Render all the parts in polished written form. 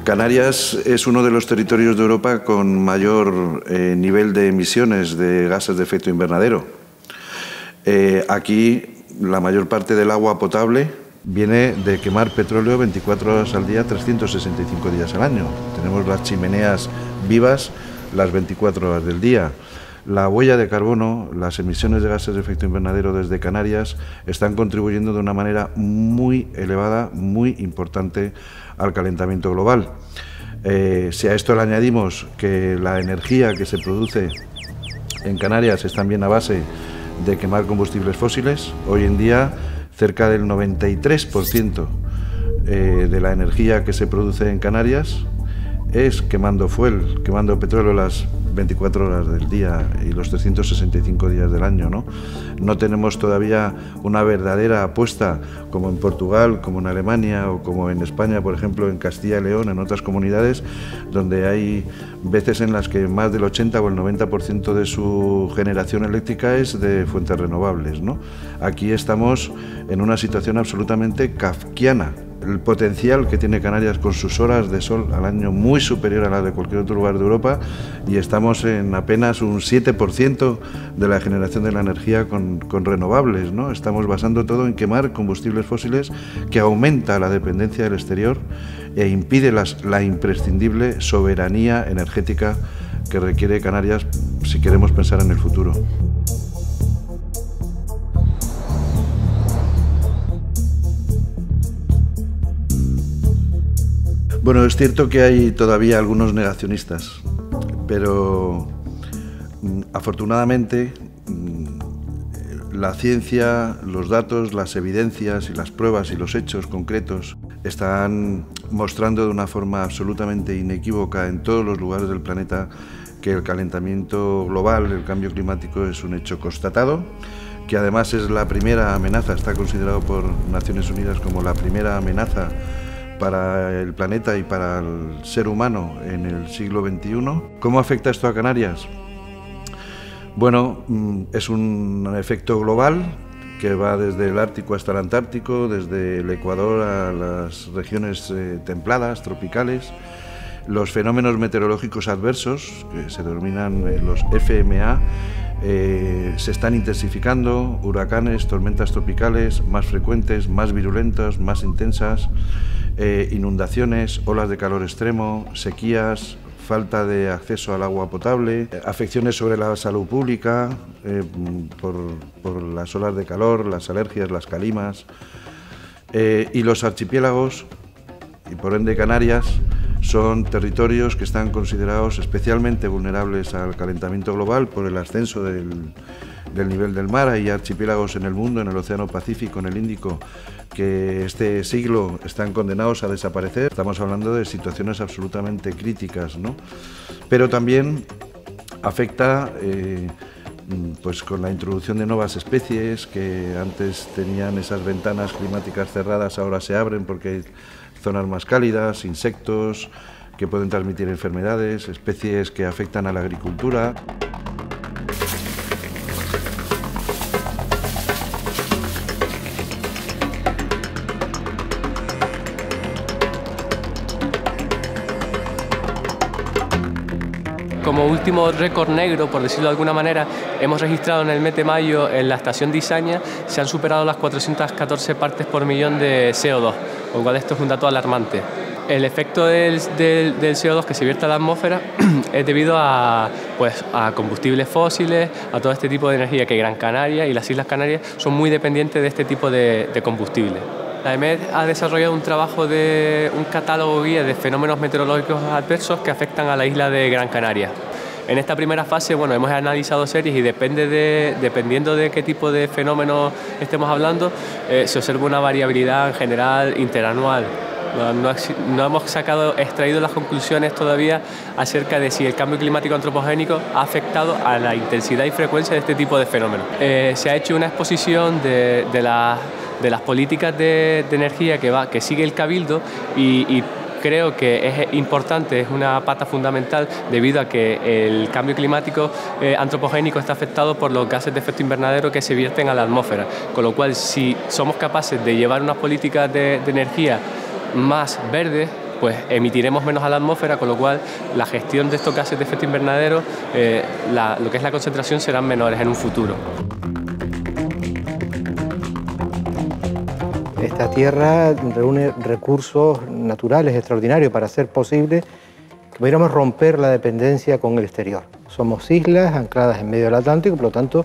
Canarias es uno de los territorios de Europa con mayor nivel de emisiones de gases de efecto invernadero. Aquí la mayor parte del agua potable viene de quemar petróleo 24 horas al día, 365 días al año. Tenemos las chimeneas vivas las 24 horas del día. La huella de carbono, las emisiones de gases de efecto invernadero desde Canarias están contribuyendo de una manera muy elevada, muy importante al calentamiento global. Si a esto le añadimos que la energía que se produce en Canarias es también a base de quemar combustibles fósiles, hoy en día cerca del 93% de la energía que se produce en Canarias es quemando fuel, quemando petróleo las 24 horas del día y los 365 días del año, ¿no? No tenemos todavía una verdadera apuesta como en Portugal, como en Alemania o como en España, por ejemplo, en Castilla y León, en otras comunidades, donde hay veces en las que más del 80 o el 90% de su generación eléctrica es de fuentes renovables, ¿no? Aquí estamos en una situación absolutamente kafkiana. El potencial que tiene Canarias con sus horas de sol al año muy superior a la de cualquier otro lugar de Europa, y estamos en apenas un 7% de la generación de la energía con renovables, ¿no? Estamos basando todo en quemar combustibles fósiles, que aumenta la dependencia del exterior e impide la imprescindible soberanía energética que requiere Canarias si queremos pensar en el futuro. Bueno, es cierto que hay todavía algunos negacionistas, pero afortunadamente la ciencia, los datos, las evidencias y las pruebas y los hechos concretos están mostrando de una forma absolutamente inequívoca en todos los lugares del planeta que el calentamiento global, el cambio climático, es un hecho constatado, que además es la primera amenaza, está considerado por Naciones Unidas como la primera amenaza para el planeta y para el ser humano en el siglo XXI. ¿Cómo afecta esto a Canarias? Bueno, es un efecto global que va desde el Ártico hasta el Antártico, desde el Ecuador a las regiones templadas, tropicales. Los fenómenos meteorológicos adversos, que se denominan los FMA, se están intensificando, huracanes, tormentas tropicales más frecuentes, más virulentas, más intensas, inundaciones, olas de calor extremo, sequías, falta de acceso al agua potable, afecciones sobre la salud pública por las olas de calor, las alergias, las calimas, y los archipiélagos, y por ende Canarias, son territorios que están considerados especialmente vulnerables al calentamiento global por el ascenso del nivel del mar. Hay archipiélagos en el mundo, en el Océano Pacífico, en el Índico, que este siglo están condenados a desaparecer. Estamos hablando de situaciones absolutamente críticas, ¿no? Pero también afecta pues con la introducción de nuevas especies que antes tenían esas ventanas climáticas cerradas, ahora se abren porque hay zonas más cálidas, insectos que pueden transmitir enfermedades, especies que afectan a la agricultura. Como último récord negro, por decirlo de alguna manera, hemos registrado en el mes de mayo en la estación de Izaña se han superado las 414 partes por millón de CO2, con lo cual esto es un dato alarmante. El efecto del CO2 que se vierte a la atmósfera es debido a combustibles fósiles, a todo este tipo de energía que Gran Canaria y las Islas Canarias son muy dependientes de este tipo de combustible. La EMED ha desarrollado un trabajo de un catálogo guía de fenómenos meteorológicos adversos que afectan a la isla de Gran Canaria. En esta primera fase, bueno, hemos analizado series y dependiendo de qué tipo de fenómenos estemos hablando, se observa una variabilidad en general interanual. No hemos extraído las conclusiones todavía acerca de si el cambio climático antropogénico ha afectado a la intensidad y frecuencia de este tipo de fenómenos. Se ha hecho una exposición de las políticas de energía que sigue el Cabildo y creo que es importante, es una pata fundamental debido a que el cambio climático antropogénico está afectado por los gases de efecto invernadero que se vierten a la atmósfera, con lo cual si somos capaces de llevar unas políticas de energía más verdes, pues emitiremos menos a la atmósfera, con lo cual la gestión de estos gases de efecto invernadero, lo que es la concentración, serán menores en un futuro. Esta tierra reúne recursos naturales extraordinarios para hacer posible que pudiéramos romper la dependencia con el exterior. Somos islas ancladas en medio del Atlántico, por lo tanto,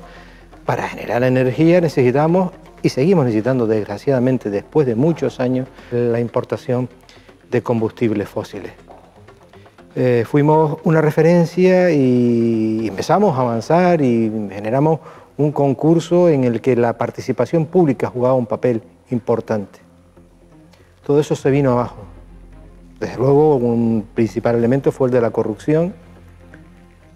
para generar energía necesitamos, y seguimos necesitando desgraciadamente después de muchos años, la importación de combustibles fósiles. Fuimos una referencia y empezamos a avanzar y generamos un concurso en el que la participación pública jugaba un papel importante. Todo eso se vino abajo. Desde luego, un principal elemento fue el de la corrupción,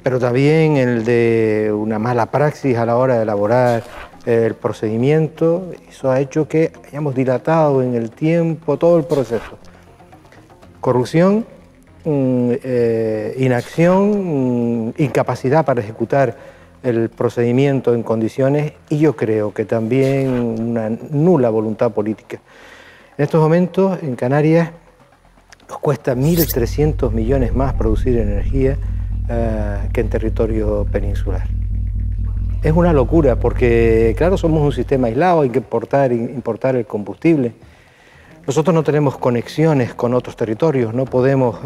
pero también el de una mala praxis a la hora de elaborar el procedimiento. Eso ha hecho que hayamos dilatado en el tiempo todo el proceso. Corrupción, inacción, incapacidad para ejecutar el procedimiento en condiciones, y yo creo que también una nula voluntad política. En estos momentos en Canarias nos cuesta 1.300 millones más producir energía que en territorio peninsular. Es una locura porque, claro, somos un sistema aislado, hay que importar el combustible. Nosotros no tenemos conexiones con otros territorios, no podemos,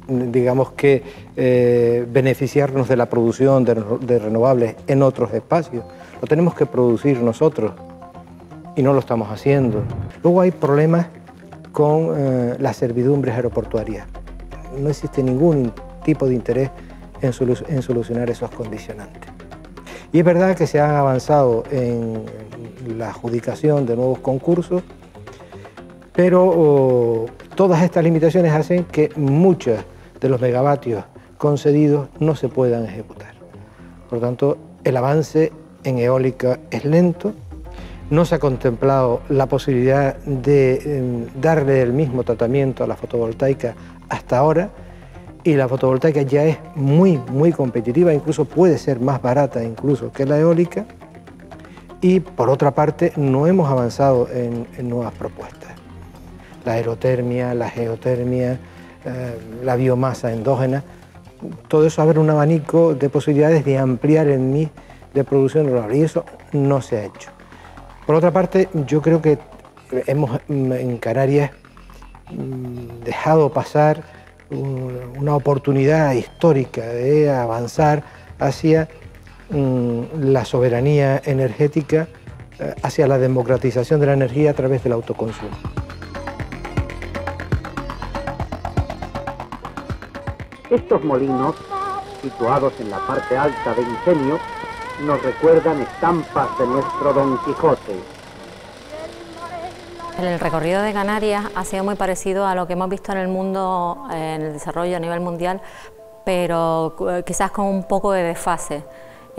digamos que, beneficiarnos de la producción de renovables en otros espacios. Lo tenemos que producir nosotros y no lo estamos haciendo. Luego hay problemas con las servidumbres aeroportuarias. No existe ningún tipo de interés en solucionar esos condicionantes. Y es verdad que se ha avanzado en la adjudicación de nuevos concursos, pero todas estas limitaciones hacen que muchos de los megavatios concedidos no se puedan ejecutar. Por lo tanto, el avance en eólica es lento. No se ha contemplado la posibilidad de darle el mismo tratamiento a la fotovoltaica hasta ahora, y la fotovoltaica ya es muy competitiva, incluso puede ser más barata incluso que la eólica, y por otra parte no hemos avanzado en nuevas propuestas. La aerotermia, la geotermia, la biomasa endógena, todo eso abre un abanico de posibilidades de ampliar el mix de producción renovable, y eso no se ha hecho. Por otra parte, yo creo que hemos en Canarias dejado pasar una oportunidad histórica de avanzar hacia la soberanía energética, hacia la democratización de la energía a través del autoconsumo. Estos molinos, situados en la parte alta del ingenio, nos recuerdan estampas de nuestro Don Quijote. El recorrido de Canarias ha sido muy parecido a lo que hemos visto en el mundo, en el desarrollo a nivel mundial, pero quizás con un poco de desfase.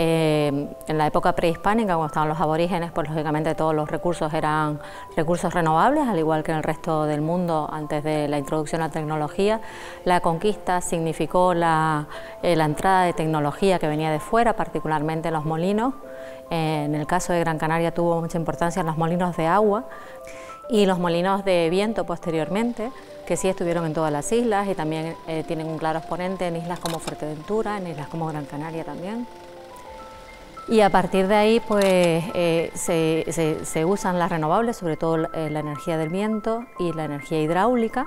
En la época prehispánica, cuando estaban los aborígenes, pues lógicamente todos los recursos eran recursos renovables, al igual que en el resto del mundo antes de la introducción a la tecnología. La conquista significó la entrada de tecnología que venía de fuera, particularmente los molinos. En el caso de Gran Canaria tuvo mucha importancia los molinos de agua y los molinos de viento posteriormente, que sí estuvieron en todas las islas y también tienen un claro exponente en islas como Fuerteventura, en islas como Gran Canaria también. Y a partir de ahí pues se usan las renovables, sobre todo la energía del viento y la energía hidráulica,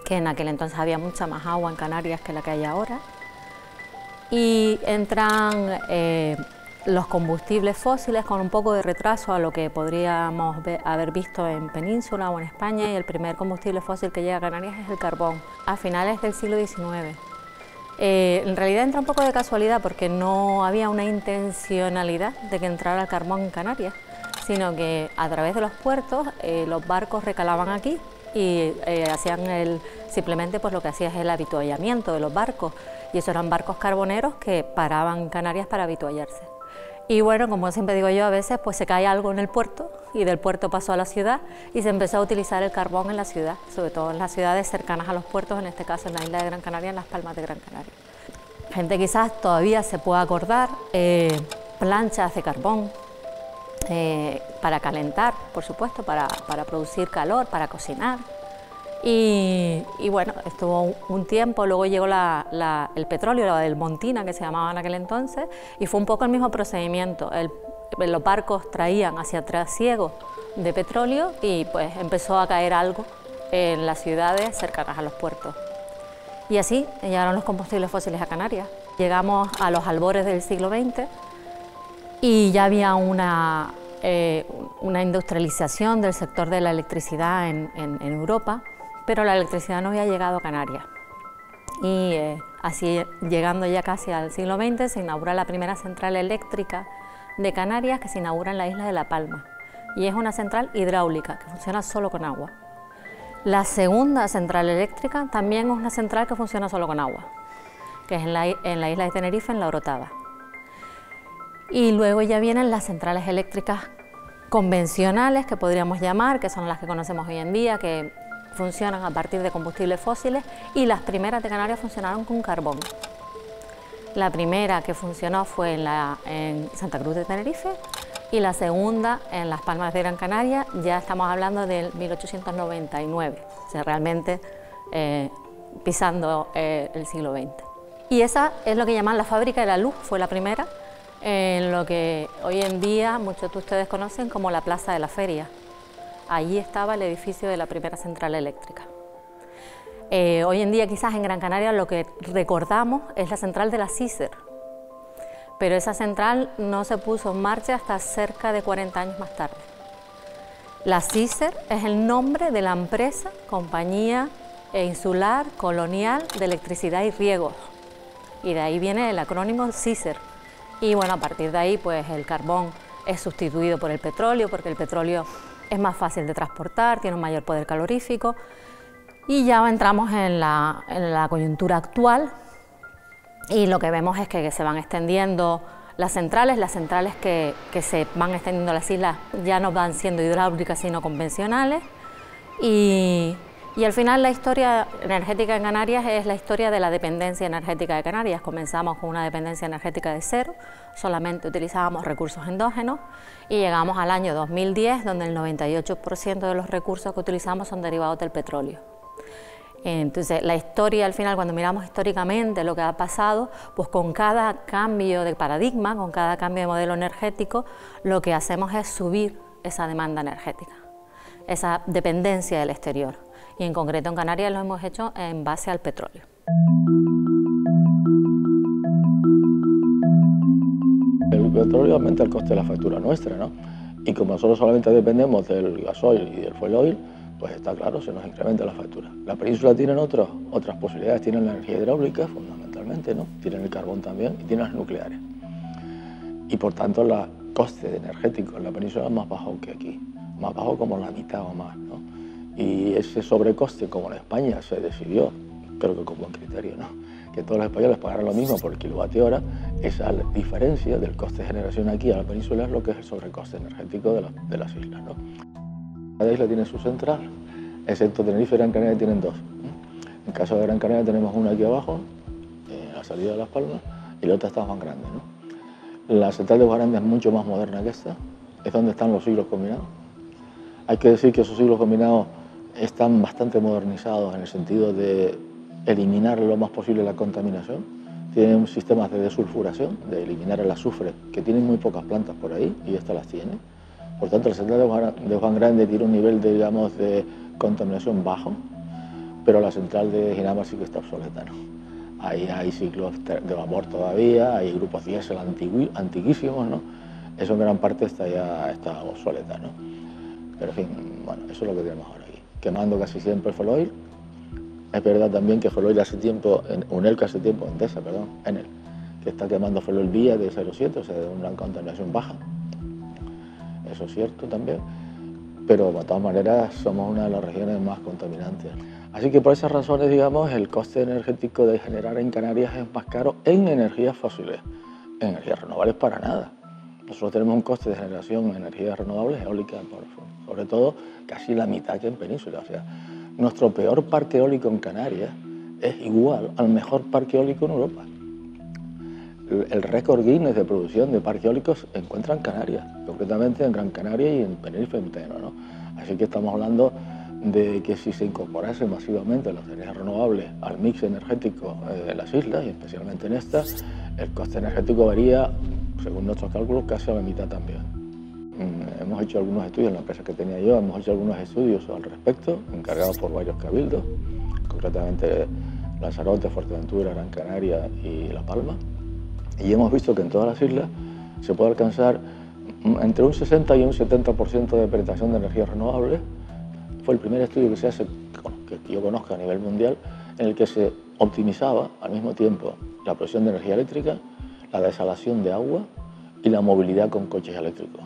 que en aquel entonces había mucha más agua en Canarias que la que hay ahora. Y entran los combustibles fósiles con un poco de retraso a lo que podríamos haber visto en Península o en España, y el primer combustible fósil que llega a Canarias es el carbón, a finales del siglo XIX. En realidad entra un poco de casualidad porque no había una intencionalidad de que entrara el carbón en Canarias, sino que a través de los puertos los barcos recalaban aquí y simplemente pues lo que hacía es el avituallamiento de los barcos, y esos eran barcos carboneros que paraban en Canarias para avituallarse. Y bueno, como siempre digo yo, a veces pues se cae algo en el puerto y del puerto pasó a la ciudad y se empezó a utilizar el carbón en la ciudad, sobre todo en las ciudades cercanas a los puertos, en este caso en la isla de Gran Canaria, en Las Palmas de Gran Canaria. Gente quizás todavía se pueda acordar, planchas de carbón para calentar, por supuesto, para producir calor, para cocinar. Y bueno, estuvo un tiempo, luego llegó el petróleo, el Montina, que se llamaba en aquel entonces, y fue un poco el mismo procedimiento. Los barcos traían hacia trasiego de petróleo y pues empezó a caer algo en las ciudades cercanas a los puertos. Y así llegaron los combustibles fósiles a Canarias. Llegamos a los albores del siglo XX y ya había una industrialización del sector de la electricidad en Europa, pero la electricidad no había llegado a Canarias. Y así, llegando ya casi al siglo XX, se inaugura la primera central eléctrica de Canarias, que se inaugura en la isla de La Palma. Y es una central hidráulica, que funciona solo con agua. La segunda central eléctrica también es una central que funciona solo con agua, que es en la isla de Tenerife, en La Orotava. Y luego ya vienen las centrales eléctricas convencionales, que podríamos llamar, que son las que conocemos hoy en día, que funcionan a partir de combustibles fósiles, y las primeras de Canarias funcionaron con carbón. La primera que funcionó fue en Santa Cruz de Tenerife y la segunda en Las Palmas de Gran Canaria. Ya estamos hablando del 1899, o sea, realmente pisando el siglo XX. Y esa es lo que llaman la fábrica de la luz, fue la primera, en lo que hoy en día muchos de ustedes conocen como la Plaza de la Feria. Allí estaba el edificio de la primera central eléctrica. Hoy en día quizás en Gran Canaria lo que recordamos es la central de la CICER, pero esa central no se puso en marcha hasta cerca de 40 años más tarde. La CICER es el nombre de la empresa, compañía insular colonial de electricidad y riegos, y de ahí viene el acrónimo CICER. Y bueno, a partir de ahí pues el carbón es sustituido por el petróleo, porque el petróleo es más fácil de transportar, tiene un mayor poder calorífico. Y ya entramos en la coyuntura actual y lo que vemos es que se van extendiendo las centrales que se van extendiendo a las islas ya no van siendo hidráulicas sino convencionales, y al final la historia energética en Canarias es la historia de la dependencia energética de Canarias. Comenzamos con una dependencia energética de cero, solamente utilizábamos recursos endógenos, y llegamos al año 2010 donde el 98% de los recursos que utilizamos son derivados del petróleo. Entonces, la historia, al final, cuando miramos históricamente lo que ha pasado, pues con cada cambio de paradigma, con cada cambio de modelo energético, lo que hacemos es subir esa demanda energética, esa dependencia del exterior. Y en concreto en Canarias lo hemos hecho en base al petróleo. El petróleo aumenta el coste de la factura nuestra, ¿no? Y como nosotros solamente dependemos del gasoil y del fuel oil, pues está claro, se nos incrementa la factura. La península tiene otras posibilidades, tienen la energía hidráulica fundamentalmente, ¿no? Tienen el carbón también y tienen las nucleares. Y por tanto el coste energético en la península es más bajo que aquí, más bajo como la mitad o más, ¿no? Y ese sobrecoste, como en España se decidió, creo que con buen criterio, ¿no?, que todos los españoles pagaran lo mismo por kilovatio hora, esa diferencia del coste de generación aquí a la península es lo que es el sobrecoste energético de las islas, ¿no? Cada isla tiene su central, excepto Tenerife y Gran Canaria tienen dos. En el caso de Gran Canaria tenemos una aquí abajo, en la salida de Las Palmas, y la otra está más grande, ¿no? La central de Guaranda es mucho más moderna que esta, es donde están los ciclos combinados. Hay que decir que esos ciclos combinados están bastante modernizados en el sentido de eliminar lo más posible la contaminación. Tienen sistemas de desulfuración, de eliminar el azufre, que tienen muy pocas plantas por ahí, y esta las tiene. Por tanto, la central de Juan Grande tiene un nivel de, digamos, de contaminación bajo, pero la central de Ginamar sí que está obsoleta, ¿no? Ahí hay ciclos de vapor todavía, hay grupos diésel antiquísimos, ¿no? Eso en gran parte está obsoleta, ¿no? Pero en fin, bueno, eso es lo que tenemos ahora aquí. Quemando casi siempre el fuel oil. Es verdad también que fuel oil hace tiempo, Unelco hace tiempo, Endesa, perdón, Enel, que está quemando fuel oil vía de 0,7, o sea, de una contaminación baja. Eso es cierto también, pero de todas maneras somos una de las regiones más contaminantes. Así que por esas razones, digamos, el coste energético de generar en Canarias es más caro en energías fósiles. En energías renovables para nada. Nosotros tenemos un coste de generación en energías renovables, eólicas, sobre todo, casi la mitad que en península. O sea, nuestro peor parque eólico en Canarias es igual al mejor parque eólico en Europa. El récord Guinness de producción de parques eólicos se encuentra en Canarias, concretamente en Gran Canaria y en Tenerife entero, ¿no? Así que estamos hablando de que si se incorporase masivamente las energías renovables al mix energético de las islas, y especialmente en estas, el coste energético varía, según nuestros cálculos, casi a la mitad también. Hemos hecho algunos estudios en la empresa que tenía yo, hemos hecho algunos estudios al respecto, encargados por varios cabildos, concretamente Lanzarote, Fuerteventura, Gran Canaria y La Palma, y hemos visto que en todas las islas se puede alcanzar entre un 60 y un 70% de penetración de energías renovables. Fue el primer estudio que se hace, que yo conozco a nivel mundial, en el que se optimizaba al mismo tiempo la producción de energía eléctrica, la desalación de agua y la movilidad con coches eléctricos.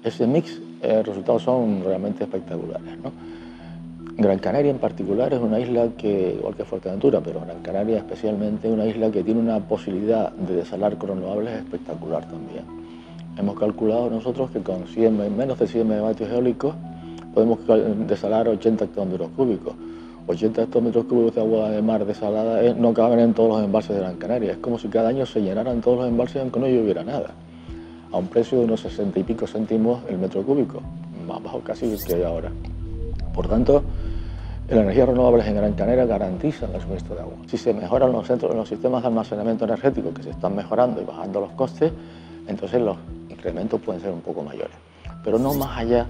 Ese mix, resultados son realmente espectaculares, ¿no? Gran Canaria en particular es una isla que, igual que Fuerteventura, pero Gran Canaria especialmente, es una isla que tiene una posibilidad de desalar con renovables espectacular también. Hemos calculado nosotros que con menos de 100 megavatios eólicos podemos desalar 80 hectómetros cúbicos. 80 hectómetros cúbicos de agua de mar desalada no caben en todos los embalses de Gran Canaria. Es como si cada año se llenaran todos los embalses aunque no lloviera nada, a un precio de unos 60 y pico céntimos el metro cúbico, más bajo casi que hay ahora. Por tanto, las energías renovables en Gran Canaria garantizan el suministro de agua. Si se mejoran los sistemas de almacenamiento energético, que se están mejorando y bajando los costes, entonces los incrementos pueden ser un poco mayores, pero no más allá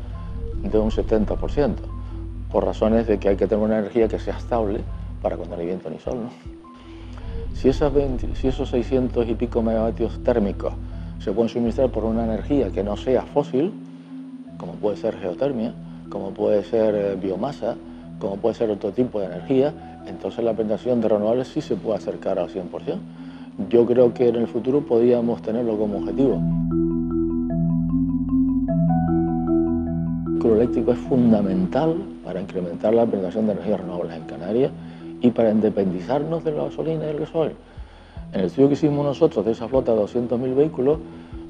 de un 70%, por razones de que hay que tener una energía que sea estable para cuando no hay viento ni sol, ¿no? Si esos 600 y pico megavatios térmicos se pueden suministrar por una energía que no sea fósil, como puede ser geotermia, como puede ser biomasa, como puede ser otro tipo de energía, entonces la penetración de renovables sí se puede acercar al 100%. Yo creo que en el futuro podríamos tenerlo como objetivo. El vehículo eléctrico es fundamental para incrementar la penetración de energías renovables en Canarias y para independizarnos de la gasolina y el gasoil. En el estudio que hicimos nosotros de esa flota de 200.000 vehículos,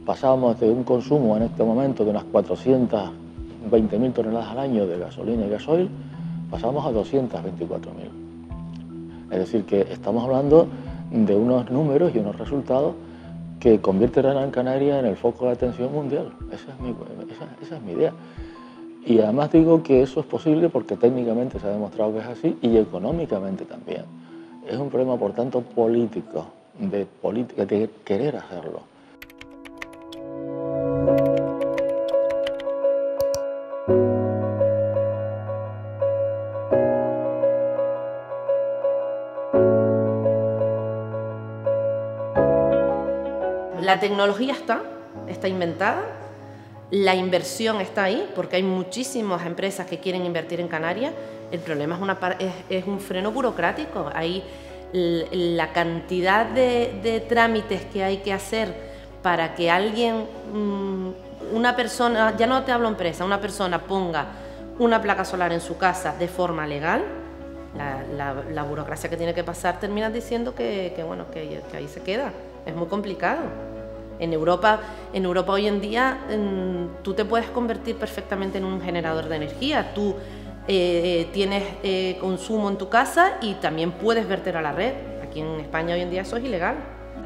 pasábamos de un consumo en este momento de unas 420.000 toneladas al año de gasolina y gasoil, pasamos a 224.000. Es decir, que estamos hablando de unos números y unos resultados que convierten a Gran Canaria en el foco de atención mundial. Esa es mi idea. Y además digo que eso es posible porque técnicamente se ha demostrado que es así y económicamente también. Es un problema, por tanto, político, de querer hacerlo. La tecnología está inventada, la inversión está ahí, porque hay muchísimas empresas que quieren invertir en Canarias. El problema es un freno burocrático. Hay la cantidad de trámites que hay que hacer para que alguien, una persona, ya no te hablo empresa, una persona ponga una placa solar en su casa de forma legal. La burocracia que tiene que pasar termina diciendo que ahí se queda. Es muy complicado. En Europa hoy en día tú te puedes convertir perfectamente en un generador de energía. Tú tienes consumo en tu casa y también puedes verter a la red. Aquí en España hoy en día eso es ilegal.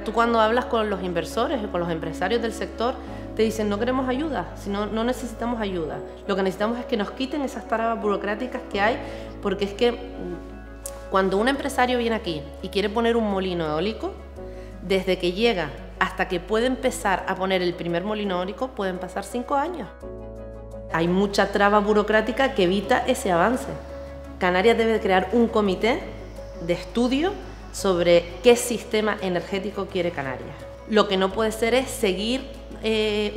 Tú cuando hablas con los inversores o con los empresarios del sector te dicen no queremos ayuda, no necesitamos ayuda. Lo que necesitamos es que nos quiten esas trabas burocráticas que hay, porque es que cuando un empresario viene aquí y quiere poner un molino eólico, desde que llega hasta que puede empezar a poner el primer molino eólico pueden pasar 5 años. Hay mucha traba burocrática que evita ese avance. Canarias debe crear un comité de estudio sobre qué sistema energético quiere Canarias. Lo que no puede ser es seguir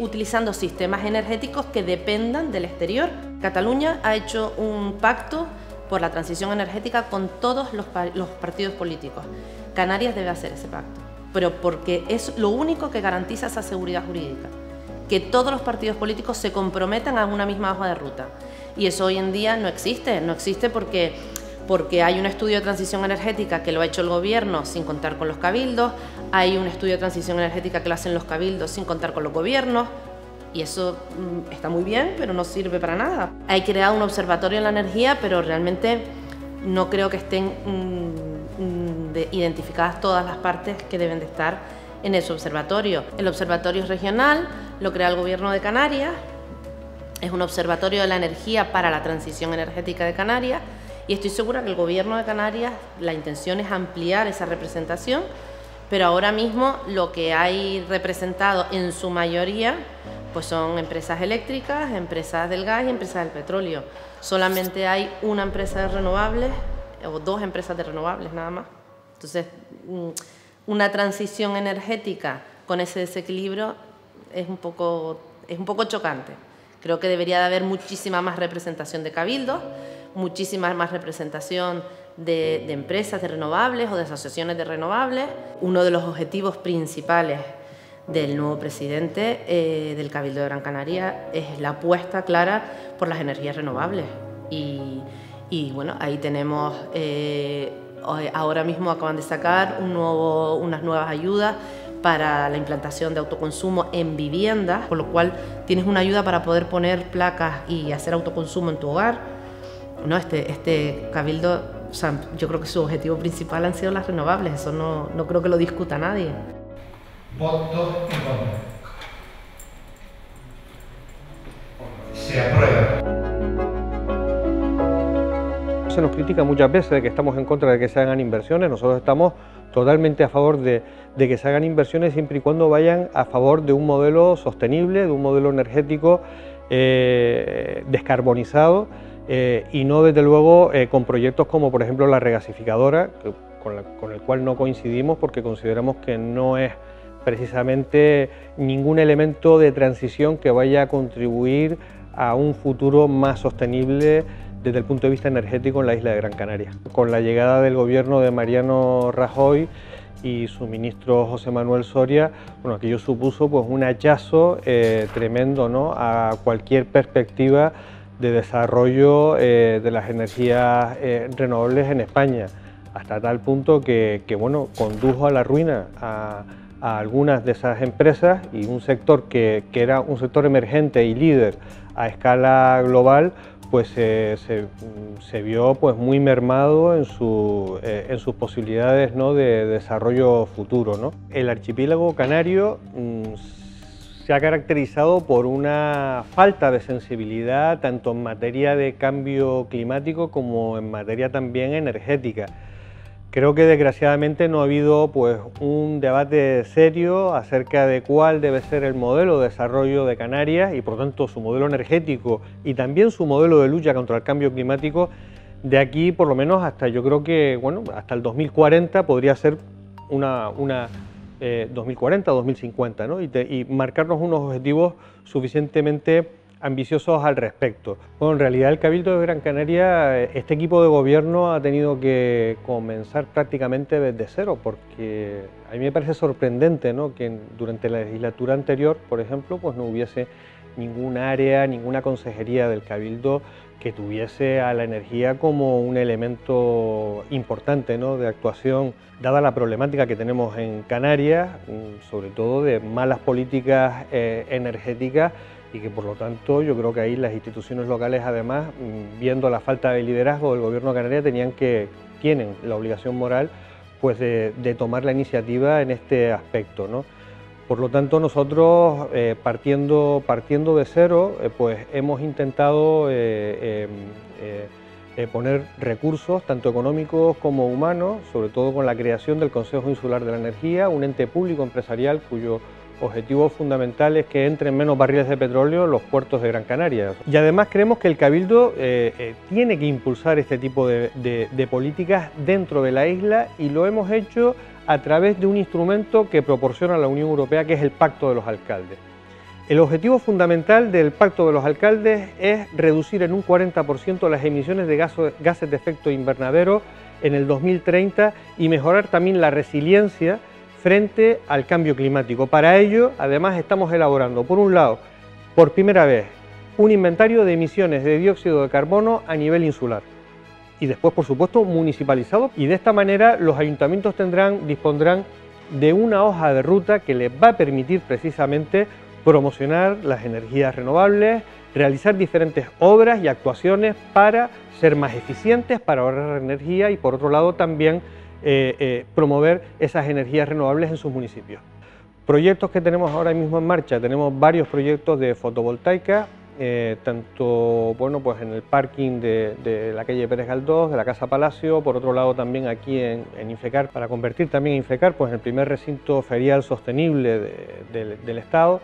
utilizando sistemas energéticos que dependan del exterior. Cataluña ha hecho un pacto por la transición energética con todos los partidos políticos. Canarias debe hacer ese pacto, pero porque es lo único que garantiza esa seguridad jurídica, que todos los partidos políticos se comprometan a una misma hoja de ruta. Y eso hoy en día no existe porque hay un estudio de transición energética que lo ha hecho el gobierno sin contar con los cabildos, hay un estudio de transición energética que lo hacen los cabildos sin contar con los gobiernos, y eso está muy bien, pero no sirve para nada. Hay creado un observatorio en la energía, pero realmente no creo que estén identificadas todas las partes que deben de estar en ese observatorio. El observatorio es regional, lo crea el gobierno de Canarias Es un observatorio de la energía para la transición energética de Canarias y estoy segura que el Gobierno de Canarias, la intención es ampliar esa representación, pero ahora mismo lo que hay representado en su mayoría pues son empresas eléctricas, empresas del gas y empresas del petróleo. Solamente hay una empresa de renovables o 2 empresas de renovables nada más. Entonces, una transición energética con ese desequilibrio es un poco chocante. Creo que debería de haber muchísima más representación de cabildos, muchísima más representación de empresas de renovables o de asociaciones de renovables. Uno de los objetivos principales del nuevo presidente del Cabildo de Gran Canaria es la apuesta clara por las energías renovables. Y bueno, ahí tenemos, ahora mismo acaban de sacar unas nuevas ayudas para la implantación de autoconsumo en viviendas, con lo cual tienes una ayuda para poder poner placas y hacer autoconsumo en tu hogar. No, este cabildo, o sea, yo creo que su objetivo principal han sido las renovables, eso no creo que lo discuta nadie. Votos en contra. Se aprueba. Se nos critica muchas veces de que estamos en contra de que se hagan inversiones. Nosotros estamos totalmente a favor de que se hagan inversiones siempre y cuando vayan a favor de un modelo sostenible, de un modelo energético descarbonizado y no desde luego con proyectos como por ejemplo la regasificadora, con el cual no coincidimos porque consideramos que no es precisamente ningún elemento de transición que vaya a contribuir a un futuro más sostenible desde el punto de vista energético en la isla de Gran Canaria. Con la llegada del gobierno de Mariano Rajoy y su ministro José Manuel Soria, bueno, aquello supuso pues un hachazo tremendo, ¿no?, a cualquier perspectiva de desarrollo de las energías renovables en España, hasta tal punto que bueno, condujo a la ruina a algunas de esas empresas y un sector que era un sector emergente y líder a escala global, pues se vio pues muy mermado en sus posibilidades, ¿no?, de desarrollo futuro, ¿no? El archipiélago canario se ha caracterizado por una falta de sensibilidad tanto en materia de cambio climático como en materia también energética. Creo que desgraciadamente no ha habido pues un debate serio acerca de cuál debe ser el modelo de desarrollo de Canarias y por lo tanto su modelo energético y también su modelo de lucha contra el cambio climático de aquí por lo menos hasta, yo creo que bueno, hasta el 2040 podría ser 2040 o 2050, ¿no? Y marcarnos unos objetivos suficientemente ambiciosos al respecto. Bueno, en realidad el Cabildo de Gran Canaria, este equipo de gobierno ha tenido que comenzar prácticamente desde cero, porque a mí me parece sorprendente, ¿no?, que durante la legislatura anterior, por ejemplo, pues no hubiese ningún área, ninguna consejería del Cabildo que tuviese a la energía como un elemento importante, ¿no?, de actuación, dada la problemática que tenemos en Canarias, sobre todo de malas políticas energéticas, y que por lo tanto yo creo que ahí las instituciones locales, además, viendo la falta de liderazgo del Gobierno de Canarias, tienen la obligación moral pues de tomar la iniciativa en este aspecto, ¿no? Por lo tanto, nosotros partiendo de cero, pues hemos intentado poner recursos tanto económicos como humanos, sobre todo con la creación del Consejo Insular de la Energía, un ente público empresarial cuyo objetivo fundamental es que entren menos barriles de petróleo en los puertos de Gran Canaria. Y además creemos que el Cabildo tiene que impulsar este tipo de políticas dentro de la isla, y lo hemos hecho a través de un instrumento que proporciona la Unión Europea, que es el Pacto de los Alcaldes. El objetivo fundamental del Pacto de los Alcaldes es reducir en un 40% las emisiones de gases de efecto invernadero en el 2030 y mejorar también la resiliencia frente al cambio climático. Para ello, además, estamos elaborando, por un lado, por primera vez, un inventario de emisiones de dióxido de carbono a nivel insular y después, por supuesto, municipalizado, y de esta manera los ayuntamientos dispondrán de una hoja de ruta que les va a permitir precisamente promocionar las energías renovables, realizar diferentes obras y actuaciones para ser más eficientes, para ahorrar energía y, por otro lado, también promover esas energías renovables en sus municipios. Proyectos que tenemos ahora mismo en marcha: tenemos varios proyectos de fotovoltaica tanto bueno, pues en el parking de la calle Pérez Galdós, de la Casa Palacio, por otro lado también aquí en Infecar, para convertir también Infecar pues, en el primer recinto ferial sostenible del Estado.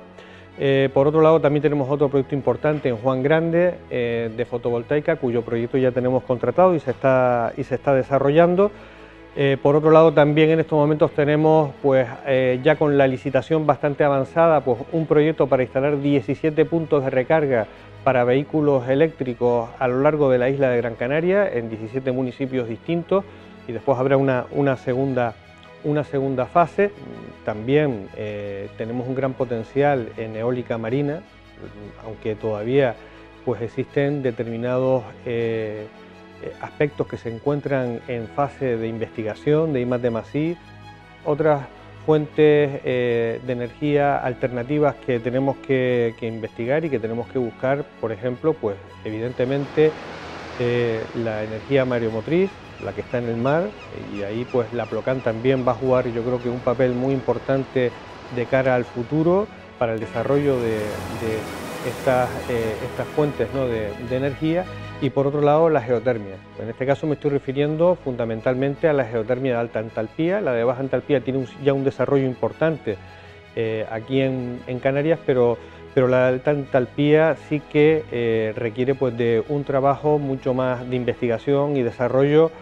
Por otro lado también tenemos otro proyecto importante en Juan Grande de fotovoltaica, cuyo proyecto ya tenemos contratado y se está desarrollando. Por otro lado también en estos momentos tenemos pues, ya con la licitación bastante avanzada pues, un proyecto para instalar 17 puntos de recarga para vehículos eléctricos a lo largo de la isla de Gran Canaria en 17 municipios distintos, y después habrá una segunda fase. También tenemos un gran potencial en eólica marina, aunque todavía pues, existen determinados aspectos que se encuentran en fase de investigación de I+D+I, otras fuentes de energía alternativas que tenemos que investigar y que tenemos que buscar, por ejemplo, pues evidentemente la energía mareomotriz, la que está en el mar, y ahí pues la Plocan también va a jugar, yo creo que un papel muy importante de cara al futuro para el desarrollo de estas fuentes, ¿no?, de energía. Y por otro lado la geotermia. En este caso me estoy refiriendo fundamentalmente a la geotermia de alta entalpía. La de baja entalpía tiene ya un desarrollo importante aquí en Canarias, pero la de alta entalpía sí que requiere pues, de un trabajo mucho más de investigación y desarrollo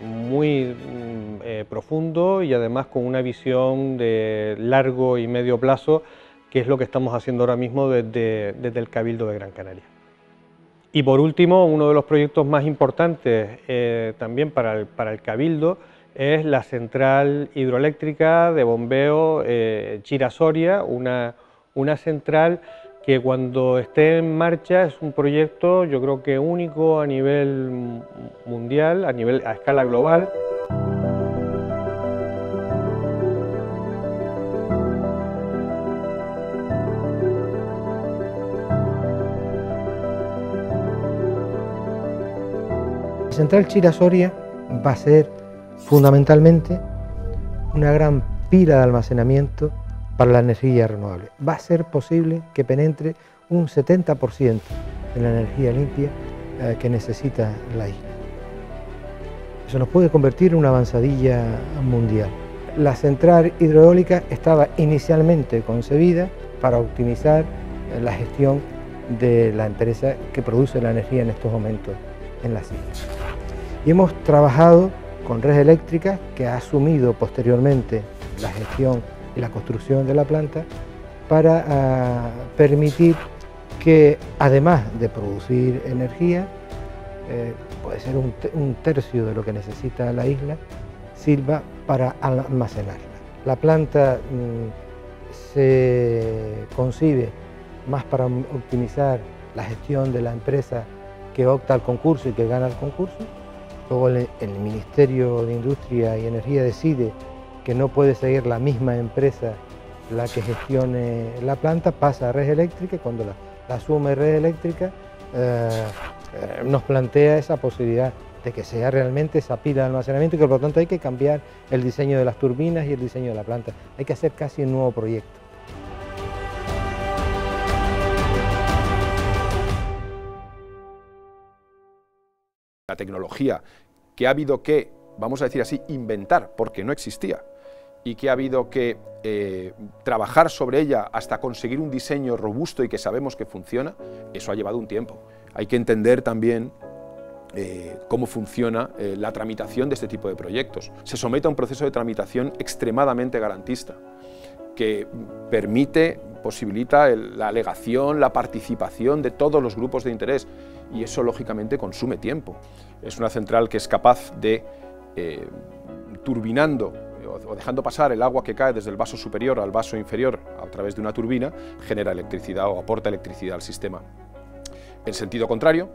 muy profundo, y además con una visión de largo y medio plazo, que es lo que estamos haciendo ahora mismo desde el Cabildo de Gran Canaria. Y por último, uno de los proyectos más importantes también para el Cabildo es la central hidroeléctrica de bombeo Chira-Soria, una central que cuando esté en marcha es un proyecto, yo creo que único a nivel mundial, a escala global. La central Chira-Soria va a ser fundamentalmente una gran pila de almacenamiento para la energía renovable. Va a ser posible que penetre un 70% de la energía limpia que necesita la isla. Eso nos puede convertir en una avanzadilla mundial. La central hidroeólica estaba inicialmente concebida para optimizar la gestión de la empresa que produce la energía en estos momentos en las islas. Y hemos trabajado con Red Eléctrica, que ha asumido posteriormente la gestión y la construcción de la planta, para permitir que, además de producir energía, puede ser un tercio de lo que necesita la isla, sirva para almacenarla. La planta se concibe más para optimizar la gestión de la empresa que opta al concurso y que gana el concurso. Luego el Ministerio de Industria y Energía decide que no puede seguir la misma empresa la que gestione la planta, pasa a Red Eléctrica, y cuando la asume Red Eléctrica nos plantea esa posibilidad de que sea realmente esa pila de almacenamiento, y que por lo tanto hay que cambiar el diseño de las turbinas y el diseño de la planta. Hay que hacer casi un nuevo proyecto. La tecnología que ha habido que, vamos a decir así, inventar porque no existía, y que ha habido que trabajar sobre ella hasta conseguir un diseño robusto y que sabemos que funciona, eso ha llevado un tiempo. Hay que entender también cómo funciona la tramitación de este tipo de proyectos. Se somete a un proceso de tramitación extremadamente garantista, que posibilita la alegación, la participación de todos los grupos de interés, y eso lógicamente consume tiempo. Es una central que es capaz de, turbinando o dejando pasar el agua que cae desde el vaso superior al vaso inferior a través de una turbina, genera electricidad o aporta electricidad al sistema. En sentido contrario,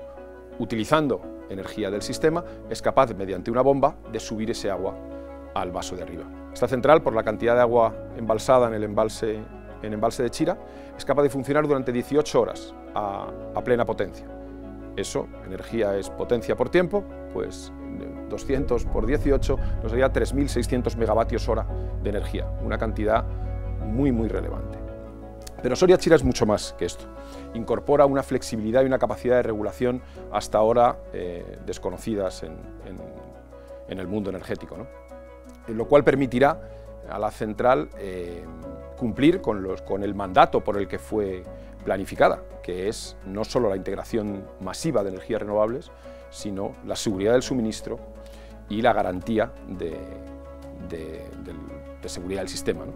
utilizando energía del sistema, es capaz, mediante una bomba, de subir ese agua al vaso de arriba. Esta central, por la cantidad de agua embalsada en el embalse de Chira, es capaz de funcionar durante 18 horas a plena potencia. Eso, energía es potencia por tiempo, pues 200 por 18 nos daría 3.600 megavatios hora de energía, una cantidad muy relevante. Pero Soria Chira es mucho más que esto. Incorpora una flexibilidad y una capacidad de regulación hasta ahora desconocidas en el mundo energético, ¿no? Lo cual permitirá a la central cumplir con el mandato por el que fue planificada, que es no solo la integración masiva de energías renovables, sino la seguridad del suministro y la garantía de seguridad del sistema, ¿no?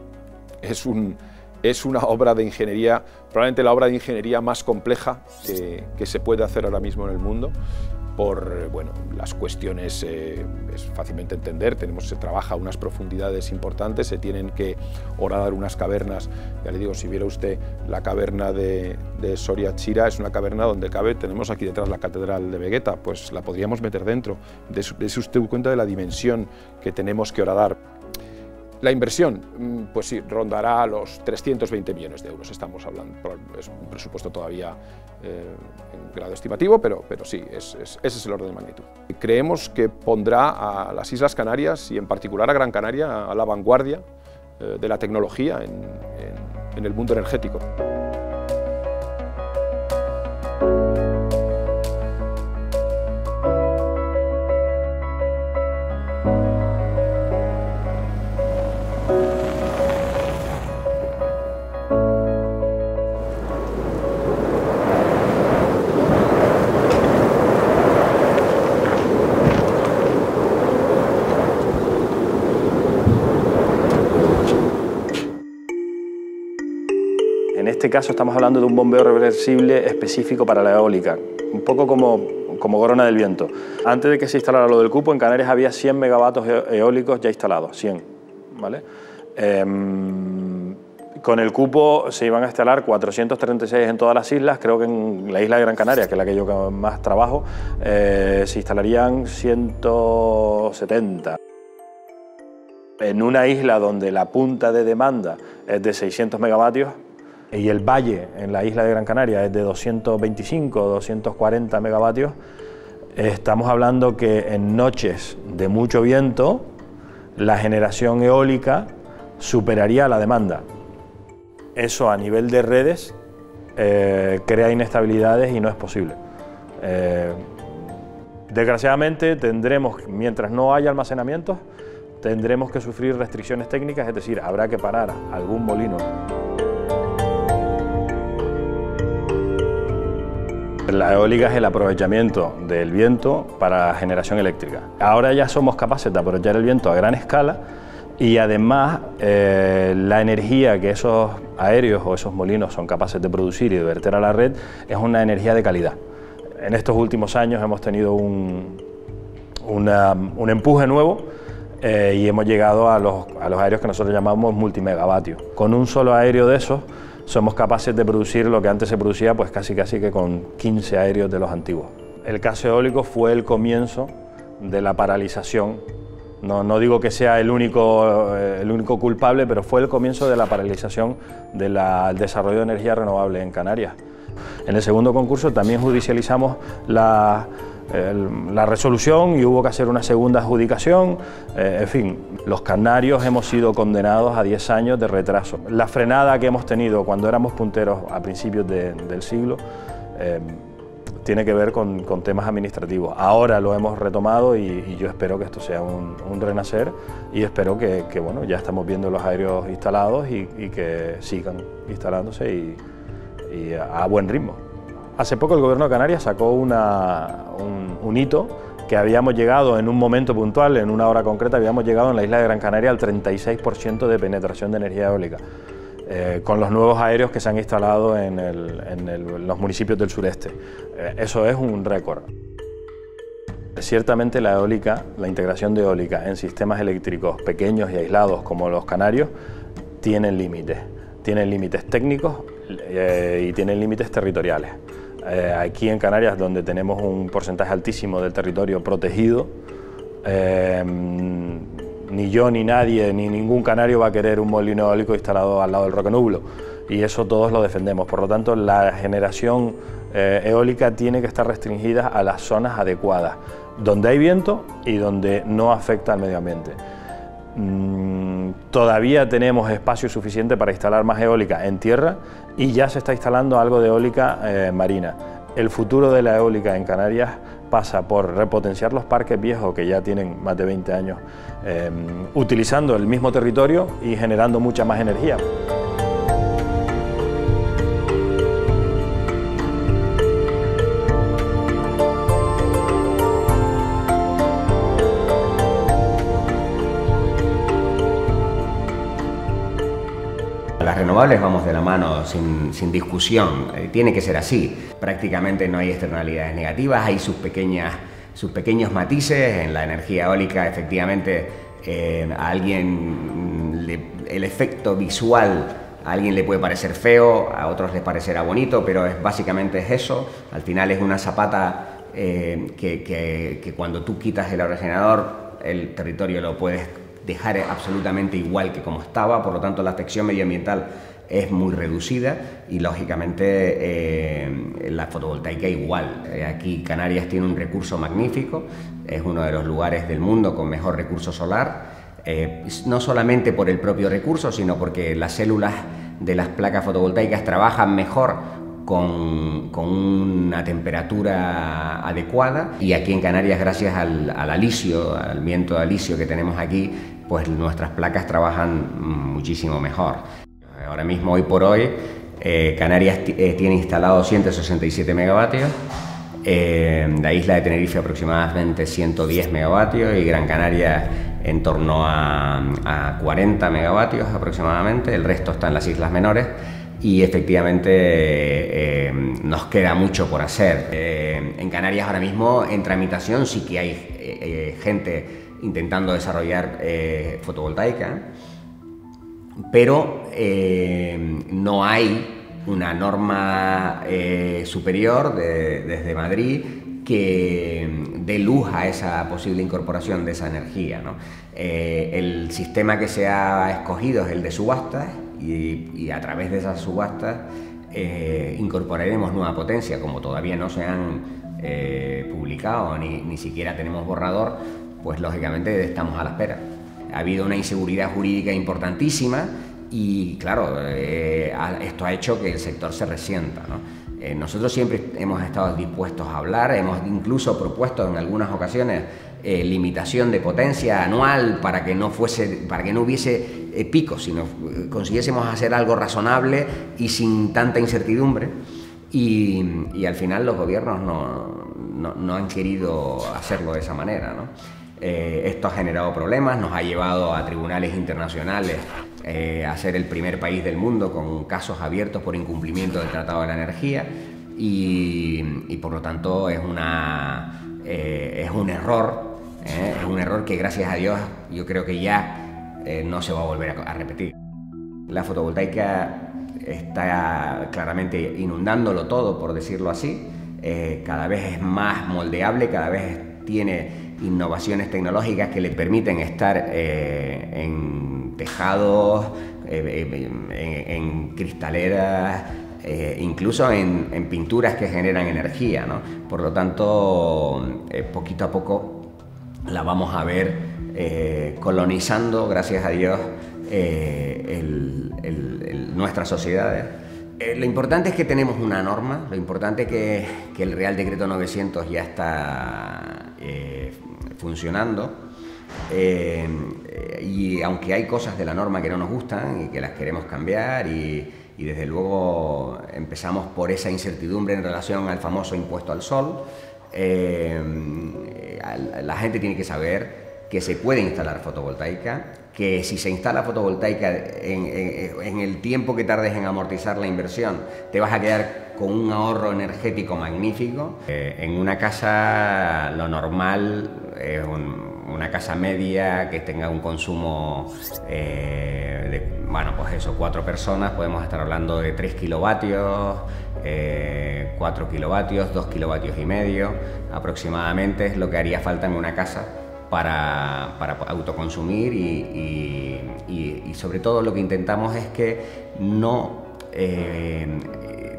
Es una obra de ingeniería, probablemente la obra de ingeniería más compleja que se puede hacer ahora mismo en el mundo. Por las cuestiones es fácilmente entender, se trabaja a unas profundidades importantes, se tienen que horadar unas cavernas. Ya le digo, si viera usted la caverna de Soria Chira, es una caverna donde tenemos aquí detrás la catedral de Vegueta, pues la podríamos meter dentro. Dese usted cuenta de la dimensión que tenemos que horadar. La inversión, pues sí, rondará los 320 millones de euros, estamos hablando, es un presupuesto todavía en grado estimativo, pero sí, ese es el orden de magnitud. Creemos que pondrá a las Islas Canarias y en particular a Gran Canaria a la vanguardia de la tecnología en el mundo energético. En este caso estamos hablando de un bombeo reversible específico para la eólica, un poco como Corona del Viento. Antes de que se instalara lo del cupo, en Canarias había 100 megavatios eólicos ya instalados, 100, ¿vale? Con el cupo se iban a instalar 436 en todas las islas, creo que en la isla de Gran Canaria, que es la que yo más trabajo, se instalarían 170. En una isla donde la punta de demanda es de 600 megavatios, y el valle en la isla de Gran Canaria es de 225 o 240 megavatios, estamos hablando que en noches de mucho viento la generación eólica superaría la demanda. Eso a nivel de redes crea inestabilidades y no es posible. Desgraciadamente tendremos, mientras no haya almacenamientos, tendremos que sufrir restricciones técnicas, es decir, habrá que parar algún molino. La eólica es el aprovechamiento del viento para generación eléctrica. Ahora ya somos capaces de aprovechar el viento a gran escala y además la energía que esos aéreos o esos molinos son capaces de producir y de verter a la red es una energía de calidad. En estos últimos años hemos tenido un empuje nuevo y hemos llegado a los aéreos que nosotros llamamos multimegavatios. Con un solo aéreo de esos somos capaces de producir lo que antes se producía pues casi que con 15 aéreos de los antiguos. El caso eólico fue el comienzo de la paralización. No digo que sea el único culpable, pero fue el comienzo de la paralización del desarrollo de energía renovable en Canarias. En el segundo concurso también judicializamos la resolución y hubo que hacer una segunda adjudicación. En fin, los canarios hemos sido condenados a 10 años de retraso. La frenada que hemos tenido cuando éramos punteros a principios del siglo tiene que ver con temas administrativos. Ahora lo hemos retomado y yo espero que esto sea un renacer y espero que bueno, ya estamos viendo los aéreos instalados y que sigan instalándose y a buen ritmo. Hace poco el Gobierno de Canarias sacó un hito que habíamos llegado en un momento puntual, en una hora concreta, habíamos llegado en la isla de Gran Canaria al 36% de penetración de energía eólica, con los nuevos aéreos que se han instalado en los municipios del sureste. Eso es un récord. Ciertamente la eólica, la integración de eólica en sistemas eléctricos pequeños y aislados como los canarios, tienen límites técnicos y tienen límites territoriales. Aquí en Canarias, donde tenemos un porcentaje altísimo del territorio protegido, ni yo ni nadie, ni ningún canario va a querer un molino eólico instalado al lado del Roque Nublo, y eso todos lo defendemos. Por lo tanto, la generación eólica tiene que estar restringida a las zonas adecuadas, donde hay viento y donde no afecta al medio ambiente. Todavía tenemos espacio suficiente para instalar más eólica en tierra y ya se está instalando algo de eólica marina. El futuro de la eólica en Canarias pasa por repotenciar los parques viejos que ya tienen más de 20 años, utilizando el mismo territorio y generando mucha más energía. Las renovables vamos de la mano sin discusión, tiene que ser así. Prácticamente no hay externalidades negativas, hay sus pequeños matices. En la energía eólica, efectivamente, a alguien el efecto visual a alguien le puede parecer feo, a otros les parecerá bonito, pero básicamente es eso. Al final es una zapata que cuando tú quitas el aerogenerador, el territorio lo puedes dejar absolutamente igual que como estaba, por lo tanto la afección medioambiental es muy reducida y lógicamente la fotovoltaica igual. Aquí Canarias tiene un recurso magnífico, es uno de los lugares del mundo con mejor recurso solar, no solamente por el propio recurso, sino porque las células de las placas fotovoltaicas trabajan mejor con una temperatura adecuada, y aquí en Canarias, gracias al alisio, al viento de alisio que tenemos aquí, pues nuestras placas trabajan muchísimo mejor. Ahora mismo, hoy por hoy, Canarias tiene instalado 167 megavatios, la isla de Tenerife aproximadamente 110 megavatios y Gran Canaria en torno a 40 megavatios aproximadamente, el resto está en las islas menores. Y efectivamente nos queda mucho por hacer. En Canarias ahora mismo en tramitación sí que hay gente intentando desarrollar fotovoltaica, pero no hay una norma superior desde Madrid que dé luz a esa posible incorporación de esa energía, ¿no? El sistema que se ha escogido es el de subastas, y a través de esas subastas incorporaremos nueva potencia. Como todavía no se han publicado ni siquiera tenemos borrador, pues lógicamente estamos a la espera. Ha habido una inseguridad jurídica importantísima y claro, esto ha hecho que el sector se resienta, ¿no? Nosotros siempre hemos estado dispuestos a hablar, hemos incluso propuesto en algunas ocasiones limitación de potencia anual para que no hubiese picos, sino consiguiésemos hacer algo razonable y sin tanta incertidumbre, y al final los gobiernos no han querido hacerlo de esa manera, ¿no? Esto ha generado problemas, nos ha llevado a tribunales internacionales a ser el primer país del mundo con casos abiertos por incumplimiento del Tratado de la Energía, y por lo tanto es un error. Es un error que, gracias a Dios, yo creo que ya no se va a volver a repetir. La fotovoltaica está claramente inundándolo todo, por decirlo así. Cada vez es más moldeable, cada vez tiene innovaciones tecnológicas que le permiten estar en tejados, en cristaleras, incluso en pinturas que generan energía, ¿no? Por lo tanto, poquito a poco la vamos a ver colonizando, gracias a Dios, nuestras sociedades. Lo importante es que tenemos una norma, lo importante es que el Real Decreto 900 ya está funcionando, y aunque hay cosas de la norma que no nos gustan y que las queremos cambiar, y desde luego empezamos por esa incertidumbre en relación al famoso impuesto al sol, la gente tiene que saber que se puede instalar fotovoltaica, que si se instala fotovoltaica en el tiempo que tardes en amortizar la inversión, te vas a quedar con un ahorro energético magnífico. En una casa lo normal es una casa media que tenga un consumo bueno, pues eso, 4 personas, podemos estar hablando de 3 kilovatios, 4 kilovatios, 2 kilovatios y medio aproximadamente es lo que haría falta en una casa para autoconsumir, y sobre todo lo que intentamos es que no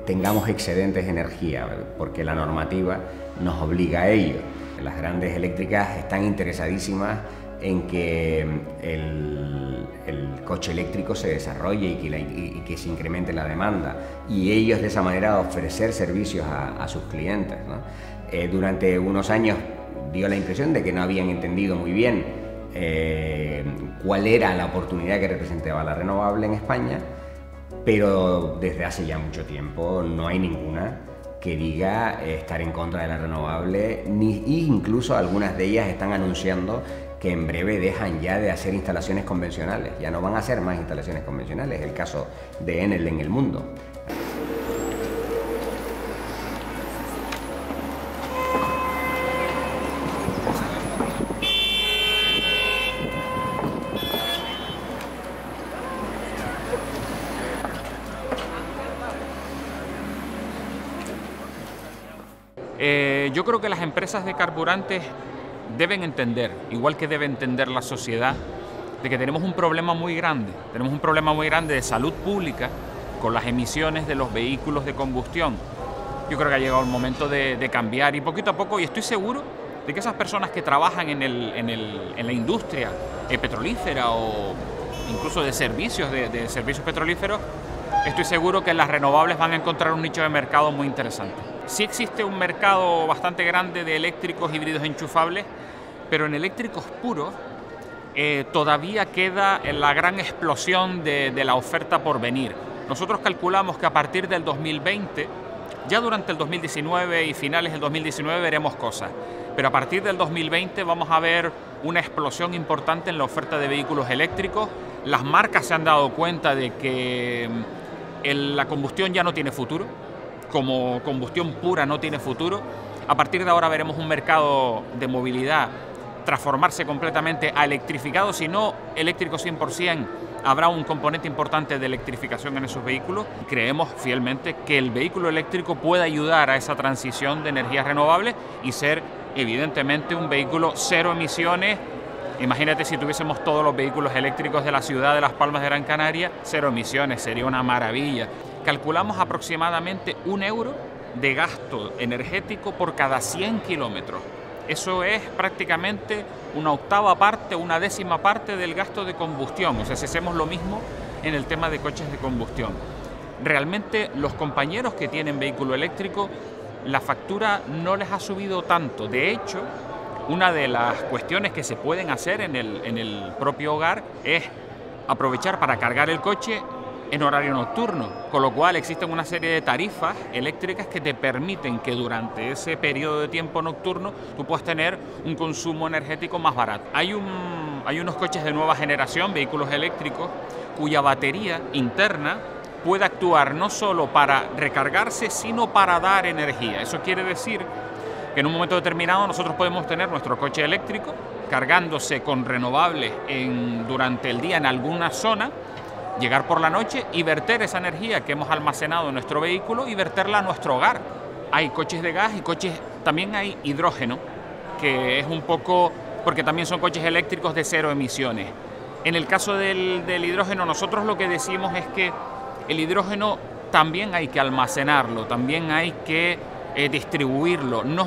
tengamos excedentes de energía, porque la normativa nos obliga a ello. Las grandes eléctricas están interesadísimas en que el coche eléctrico se desarrolle y que se incremente la demanda, y ellos de esa manera ofrecer servicios a sus clientes, ¿no? Durante unos años dio la impresión de que no habían entendido muy bien cuál era la oportunidad que representaba la renovable en España, pero desde hace ya mucho tiempo no hay ninguna que diga estar en contra de la renovable, incluso algunas de ellas están anunciando que en breve dejan ya de hacer instalaciones convencionales, ya no van a hacer más instalaciones convencionales, el caso de Enel en el mundo. Yo creo que las empresas de carburantes deben entender, igual que debe entender la sociedad, de que tenemos un problema muy grande. Tenemos un problema muy grande de salud pública con las emisiones de los vehículos de combustión. Yo creo que ha llegado el momento de cambiar, y poquito a poco, y estoy seguro de que esas personas que trabajan en la industria petrolífera o incluso de servicios, de servicios petrolíferos, estoy seguro que las renovables van a encontrar un nicho de mercado muy interesante. Sí existe un mercado bastante grande de eléctricos híbridos enchufables, pero en eléctricos puros todavía queda la gran explosión de la oferta por venir. Nosotros calculamos que a partir del 2020, ya durante el 2019 y finales del 2019 veremos cosas, pero a partir del 2020 vamos a ver una explosión importante en la oferta de vehículos eléctricos. Las marcas se han dado cuenta de que la combustión ya no tiene futuro, como combustión pura no tiene futuro. A partir de ahora veremos un mercado de movilidad transformarse completamente a electrificado, si no eléctrico 100%, habrá un componente importante de electrificación en esos vehículos. Creemos fielmente que el vehículo eléctrico puede ayudar a esa transición de energías renovables y ser evidentemente un vehículo cero emisiones. Imagínate si tuviésemos todos los vehículos eléctricos de la ciudad de Las Palmas de Gran Canaria, cero emisiones, sería una maravilla. Calculamos aproximadamente €1 de gasto energético por cada 100 kilómetros. Eso es prácticamente una octava parte, una décima parte del gasto de combustión. O sea, si hacemos lo mismo en el tema de coches de combustión. Realmente los compañeros que tienen vehículo eléctrico, la factura no les ha subido tanto. De hecho, una de las cuestiones que se pueden hacer en el propio hogar es aprovechar para cargar el coche en horario nocturno, con lo cual existen una serie de tarifas eléctricas que te permiten que durante ese periodo de tiempo nocturno tú puedas tener un consumo energético más barato. Hay unos coches de nueva generación, vehículos eléctricos, cuya batería interna puede actuar no solo para recargarse, sino para dar energía. Eso quiere decir que en un momento determinado nosotros podemos tener nuestro coche eléctrico cargándose con renovables durante el día en alguna zona, llegar por la noche y verter esa energía que hemos almacenado en nuestro vehículo y verterla a nuestro hogar. Hay coches de gas y también hay hidrógeno, que es un poco, porque también son coches eléctricos de cero emisiones. En el caso del hidrógeno, nosotros lo que decimos es que el hidrógeno también hay que almacenarlo, también hay que distribuirlo. No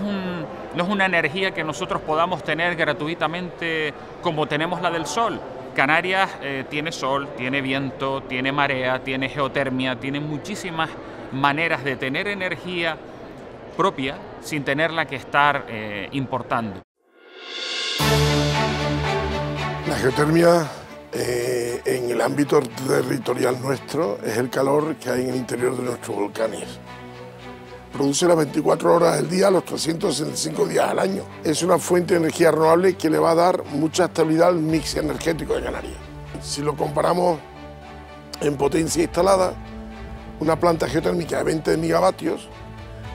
es una energía que nosotros podamos tener gratuitamente como tenemos la del sol. Canarias tiene sol, tiene viento, tiene marea, tiene geotermia, tiene muchísimas maneras de tener energía propia sin tenerla que estar importando. La geotermia en el ámbito territorial nuestro es el calor que hay en el interior de nuestros volcanes. Produce las 24 horas del día, los 365 días al año. Es una fuente de energía renovable que le va a dar mucha estabilidad al mix energético de Canarias. Si lo comparamos en potencia instalada, una planta geotérmica de 20 megavatios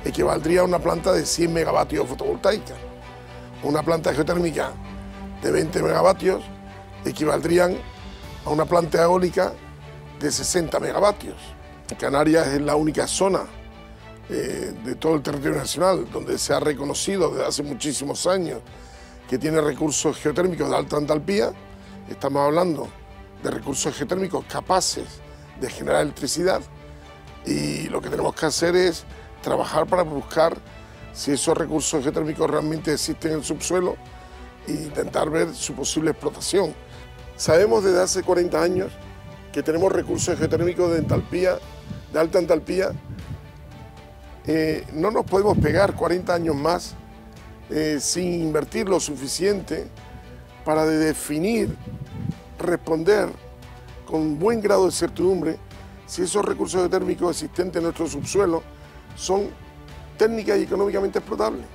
equivaldría a una planta de 100 megavatios fotovoltaica. Una planta geotérmica de 20 megavatios equivaldrían a una planta eólica de 60 megavatios. Canarias es la única zona de todo el territorio nacional donde se ha reconocido desde hace muchísimos años que tiene recursos geotérmicos de alta entalpía. Estamos hablando de recursos geotérmicos capaces de generar electricidad, y lo que tenemos que hacer es trabajar para buscar si esos recursos geotérmicos realmente existen en el subsuelo e intentar ver su posible explotación. Sabemos desde hace 40 años que tenemos recursos geotérmicos de alta entalpía. No nos podemos pegar 40 años más sin invertir lo suficiente para definir, responder con buen grado de certidumbre si esos recursos geotérmicos existentes en nuestro subsuelo son técnicas y económicamente explotables.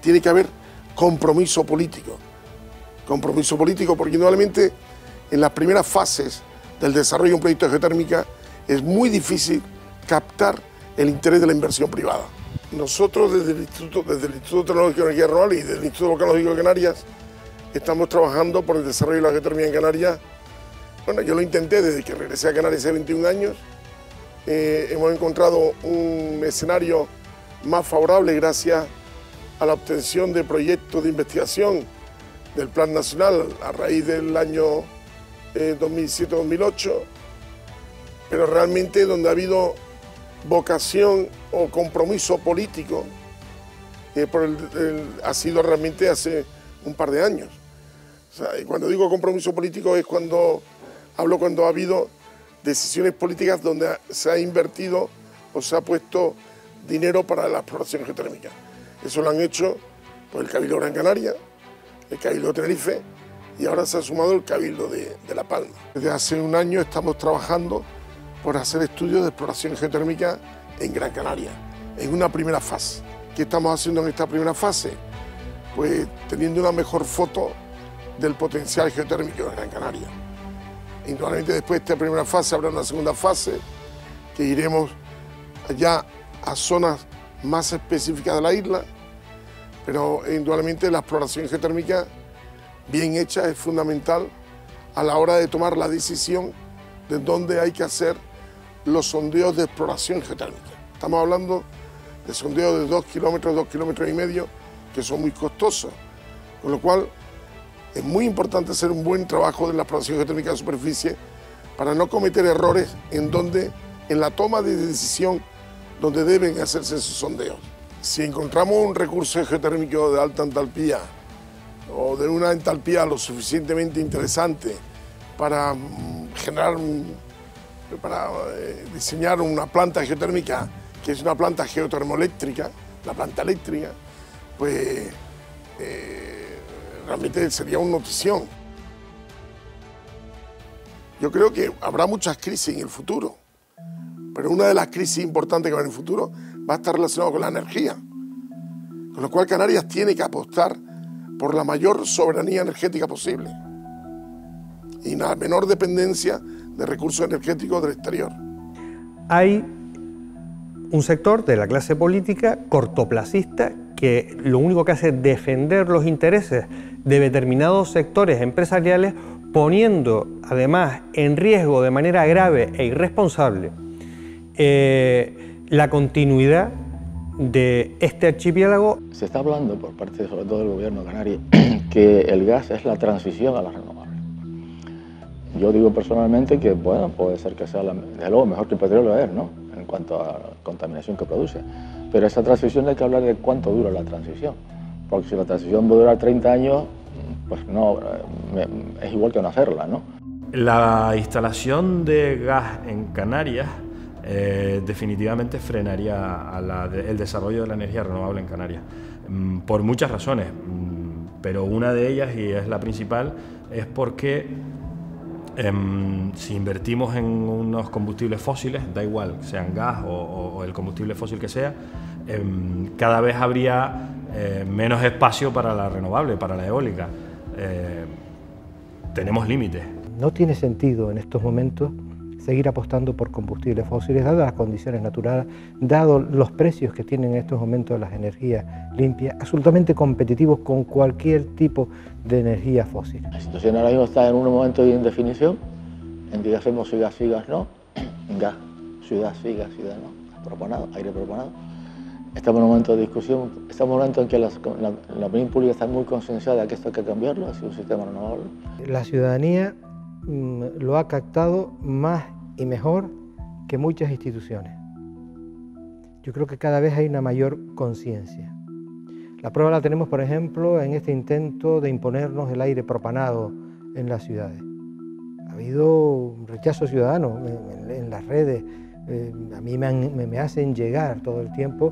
Tiene que haber compromiso político porque indudablemente en las primeras fases del desarrollo de un proyecto de geotérmica es muy difícil captar el interés de la inversión privada. Nosotros desde el Instituto Tecnológico de Energía Renovable y del Instituto Volcanológico de Canarias estamos trabajando por el desarrollo de la geotermia en Canarias. Bueno, yo lo intenté desde que regresé a Canarias hace 21 años. Hemos encontrado un escenario más favorable gracias a la obtención de proyectos de investigación del Plan Nacional a raíz del año 2007-2008, pero realmente donde ha habido vocación o compromiso político ha sido realmente hace un par de años. O sea, y cuando digo compromiso político es cuando ha habido decisiones políticas donde se ha invertido o se ha puesto dinero para la exploración geotérmica. Eso lo han hecho por el Cabildo Gran Canaria, el Cabildo de Tenerife y ahora se ha sumado el Cabildo de La Palma. Desde hace un año estamos trabajando por hacer estudios de exploración geotérmica en Gran Canaria, en una primera fase. ¿Qué estamos haciendo en esta primera fase? Pues teniendo una mejor foto del potencial geotérmico de Gran Canaria. Indudablemente después de esta primera fase habrá una segunda fase que iremos allá a zonas más específicas de la isla, pero indudablemente la exploración geotérmica bien hecha es fundamental a la hora de tomar la decisión de dónde hay que hacer los sondeos de exploración geotérmica. Estamos hablando de sondeos de 2 kilómetros, 2,5 kilómetros, que son muy costosos, con lo cual es muy importante hacer un buen trabajo de la exploración geotérmica de superficie para no cometer errores en la toma de decisión donde deben hacerse esos sondeos. Si encontramos un recurso geotérmico de alta entalpía o de una entalpía lo suficientemente interesante para diseñar una planta geotérmica que es una planta geotermoeléctrica, la planta eléctrica, pues realmente sería una notición. Yo creo que habrá muchas crisis en el futuro, pero una de las crisis importantes que va en el futuro va a estar relacionada con la energía, con lo cual Canarias tiene que apostar por la mayor soberanía energética posible y la menor dependencia de recursos energéticos del exterior. Hay un sector de la clase política cortoplacista que lo único que hace es defender los intereses de determinados sectores empresariales, poniendo además en riesgo de manera grave e irresponsable la continuidad de este archipiélago. Se está hablando por parte sobre todo del gobierno canario que el gas es la transición a las renovables. Yo digo personalmente que bueno, puede ser que sea desde luego mejor que el petróleo es, ¿no?, en cuanto a la contaminación que produce, pero esa transición hay que hablar de cuánto dura la transición, porque si la transición va a durar 30 años, pues no, es igual que no hacerla, ¿no? La instalación de gas en Canarias definitivamente frenaría el desarrollo de la energía renovable en Canarias, por muchas razones, pero una de ellas, y es la principal, es porque si invertimos en unos combustibles fósiles, da igual, sean gas o el combustible fósil que sea, cada vez habría menos espacio para la renovable, para la eólica. Tenemos límites. No tiene sentido en estos momentos seguir apostando por combustibles fósiles, dadas las condiciones naturales, dados los precios que tienen en estos momentos las energías limpias, absolutamente competitivos con cualquier tipo de energía fósil. La situación ahora mismo está en un momento de indefinición, en que hacemos si gas, no, gas, ciudad, sí, gas, ciudad, no, proponado, aire proponado. Estamos en un momento de discusión, estamos en un momento en que la opinión pública está muy concienciada de que esto hay que cambiarlo, hacia un sistema renovable. La ciudadanía lo ha captado más y mejor que muchas instituciones. Yo creo que cada vez hay una mayor conciencia. La prueba la tenemos, por ejemplo, en este intento de imponernos el aire propanado en las ciudades. Ha habido un rechazo ciudadano en las redes. A mí me hacen llegar todo el tiempo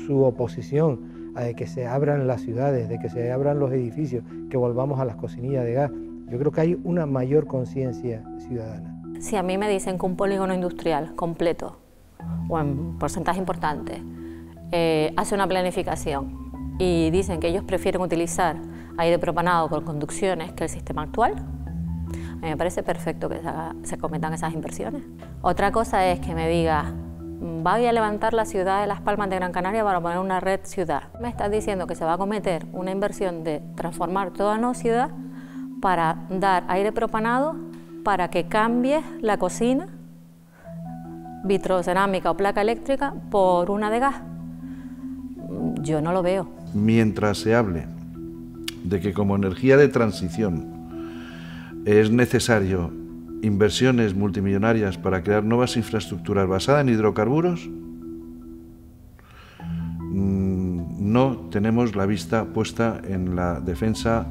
su oposición a que se abran las ciudades, de que se abran los edificios, que volvamos a las cocinillas de gas. Yo creo que hay una mayor conciencia ciudadana. Si a mí me dicen que un polígono industrial completo, o en porcentaje importante, hace una planificación y dicen que ellos prefieren utilizar aire propanado con conducciones que el sistema actual, a mí me parece perfecto que se cometan esas inversiones. Otra cosa es que me diga, voy a levantar la ciudad de Las Palmas de Gran Canaria para poner una red ciudad. Me estás diciendo que se va a cometer una inversión de transformar toda una ciudad para dar aire propanado para que cambie la cocina, vitrocerámica o placa eléctrica, por una de gas. Yo no lo veo. Mientras se hable de que como energía de transición es necesario inversiones multimillonarias para crear nuevas infraestructuras basadas en hidrocarburos, no tenemos la vista puesta en la defensa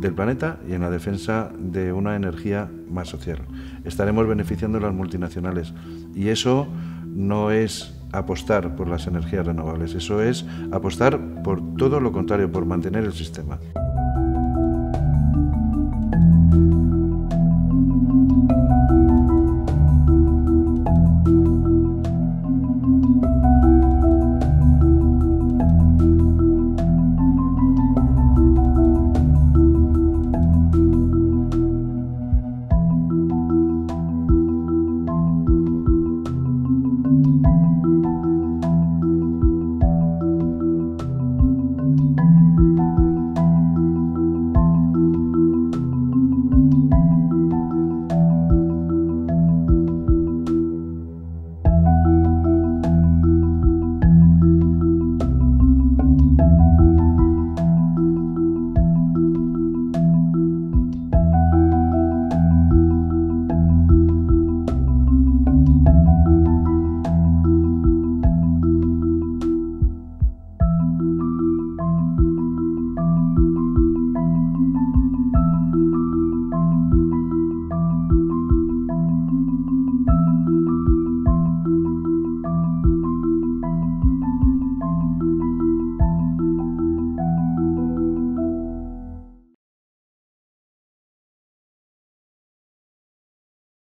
del planeta y en la defensa de una energía más social. Estaremos beneficiando a las multinacionales y eso no es apostar por las energías renovables, eso es apostar por todo lo contrario, por mantener el sistema.